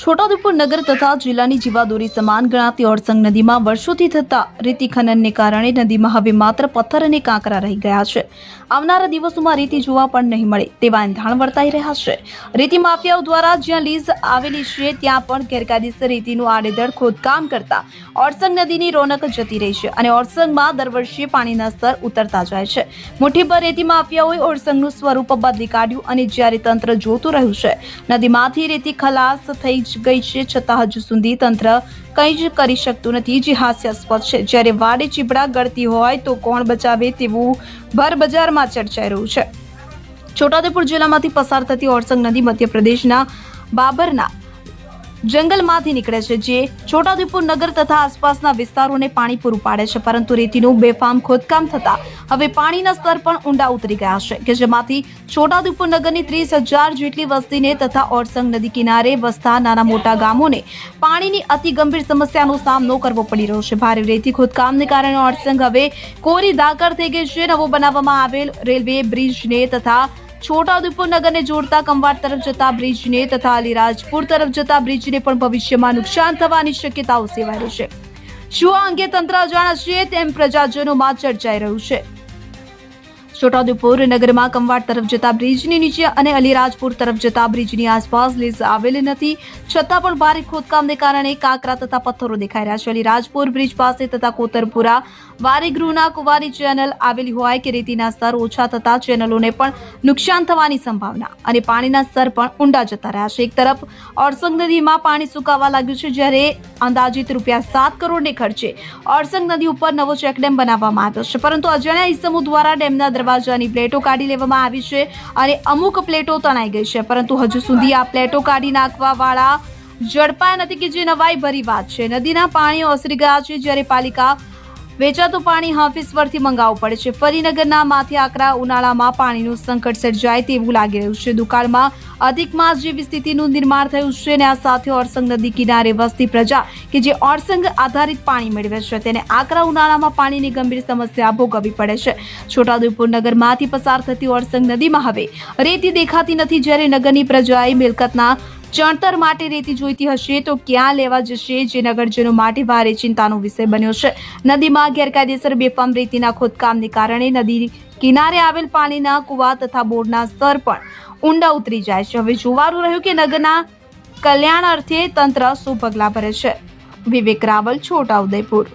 છોટાઉદેપુર નગર તથા જિલ્લાની જીવાદોરી સમાન ગણાતી ઓરસંગ નદીમાં વર્ષોથી થતા રેતી ખનનને કારણે નદીમાં હવે માત્ર પથ્થર અને કાંકરા રહી ગયા છે. આવનારા દિવસોમાં રેતી જોવા પણ નહીં મળે તેવા એંધાણ વર્તાઈ રહ્યા છે. રેતી માફિયાઓ દ્વારા જ્યાં લીઝ આવેલી છે ત્યાં પણ ગેરકાયદેસર રેતીનું આડેધડ ખોદકામ કરતા ઓરસંગ નદીની રોનક જતી રહી છે અને ઓરસંગમાં દર વર્ષે પાણીના સ્તર ઉતરતા જાય છે. મુઠ્ઠીભર રેતી માફિયાઓએ ઓરસંગનું સ્વરૂપ બદલી કાઢ્યું અને જ્યારે તંત્ર જોતું રહ્યું છે નદીમાંથી રેતી ખલાસ થઈ ગઈ છે છતાં હજુ સુધી તંત્ર કંઈ જ કરી શકતું નથી, જે હાસ્યાસ્પદ છે. જ્યારે વાડે ચીબડા ગળતી હોય તો કોણ બચાવે તેવું ભર બજારમાં ચર્ચાઈ રહ્યું છે. છોટાઉદેપુર જિલ્લામાંથી પસાર થતી ઓરસંગ નદી મધ્યપ્રદેશના બાબરના જંગલમાંથી નીકળે છે, જે છોટાઉદેપુર નગર તથા આસપાસના વિસ્તારોને પાણી પૂરું પાડે છે. પરંતુ રેતીનું બેફામ ખોદકામ થતા હવે પાણીના સ્તર પણ ઊંડા ઉતરી ગયા છે કે જેમાંથી છોટાઉદેપુર નગરની 30,000 જેટલી વસ્તીને તથા ઓરસંગ નદી કિનારે વસતા નાના મોટા ગામોને પાણીની અતિ ગંભીર સમસ્યાનો સામનો કરવો પડી રહ્યો છે. ભારે રેતી ખોદકામને કારણે ઓરસંગ હવે કોરી ધાકર થઈ ગઈ છે. નવો બનાવવામાં આવેલ રેલવે બ્રિજને તથા છોટાઉદેપુર નગરને જોડતા કંવાડ તરફ જતા બ્રિજને તથા અલીરાજપુર તરફ જતા બ્રિજને પણ ભવિષ્યમાં નુકસાન થવાની શક્યતાઓ સેવાઈ રહી છે. શું આ અંગે તંત્ર અજાણ છે તેમ પ્રજાજનોમાં ચર્ચાઈ રહ્યું છે. છોટાઉદેપુર નગરમાં કંવાડ તરફ જતા બ્રિજની નીચે અને અલીરાજપુર તરફ જતા બ્રિજની આસપાસ લીઝ આવેલી નથી, છતાં પણ ભારે ખોદકામને કારણે કાંકરા તથા પથ્થરો દેખાઈ રહ્યા છે. અલીરાજપુર બ્રિજ પાસે તથા કોતરપુરા વારીગૃહના કુંવારી ચેનલ આવેલી હોય કે રેતીના સ્તર ઓછા થતા ચેનલોને પણ નુકસાન થવાની સંભાવના અને પાણીના સ્તર પણ ઊંડા જતા રહ્યા છે. એક તરફ ઓરસંગ નદીમાં પાણી સુકાવા લાગ્યું છે, જ્યારે અંદાજિત ₹7 કરોડને ખર્ચે ઓરસંગ નદી ઉપર નવો ચેકડેમ બનાવવામાં આવ્યો છે. પરંતુ અજાણ્યા ઇસમો દ્વારા ડેમના દરવાજાની પ્લેટો કાઢી લેવામાં આવી છે અને અમુક પ્લેટો તણાઈ ગઈ છે. પરંતુ હજુ સુધી આ પ્લેટો કાઢી નાખવા વાળા ઝડપાયા નથી, કે જે નવાઈ ભરી વાત છે. નદીના પાણી ઓસરી ગયા છે, જ્યારે પાલિકા વેચાતું પાણી હાફીસવરથી મંગાવવું પડે છે. ફરી નગરના માથે આકરા ઉનાળામાં પાણીનું સંકટ સર્જાય તેવું લાગી રહ્યું છે. દુકાળમાં અધિક માસ જેવી સ્થિતિનું નિર્માણ થયું છે અને આ સાથે ઓરસંગ નદી કિનારે વસતી પ્રજા કે જે ઓરસંગ આધારિત પાણી મેળવે છે તેને આકરા ઉનાળામાં પાણીની ગંભીર સમસ્યા ભોગવવી પડે છે. છોટાઉદેપુર નગરમાંથી પસાર થતી ઓરસંગ નદીમાં હવે રેતી દેખાતી નથી. જ્યારે નગરની પ્રજાએ મિલકતના ચણતર માટે રેતી જોઈતી હશે તો ક્યાં લેવા જશે, જે નગરજનો માટે ભારે ચિંતાનો વિષય બન્યો છે. નદીમાં ગેરકાયદેસર બેફામ રેતીના ખોદકામને કારણે નદી કિનારે આવેલ પાણીના કુવા તથા બોરના સ્તર પણ ઊંડા ઉતરી જાય છે. હવે જોવાનું રહ્યું કે નગરના કલ્યાણ અર્થે તંત્ર શું પગલાં ભરે છે. વિવેક રાવલ, છોટાઉદેપુર.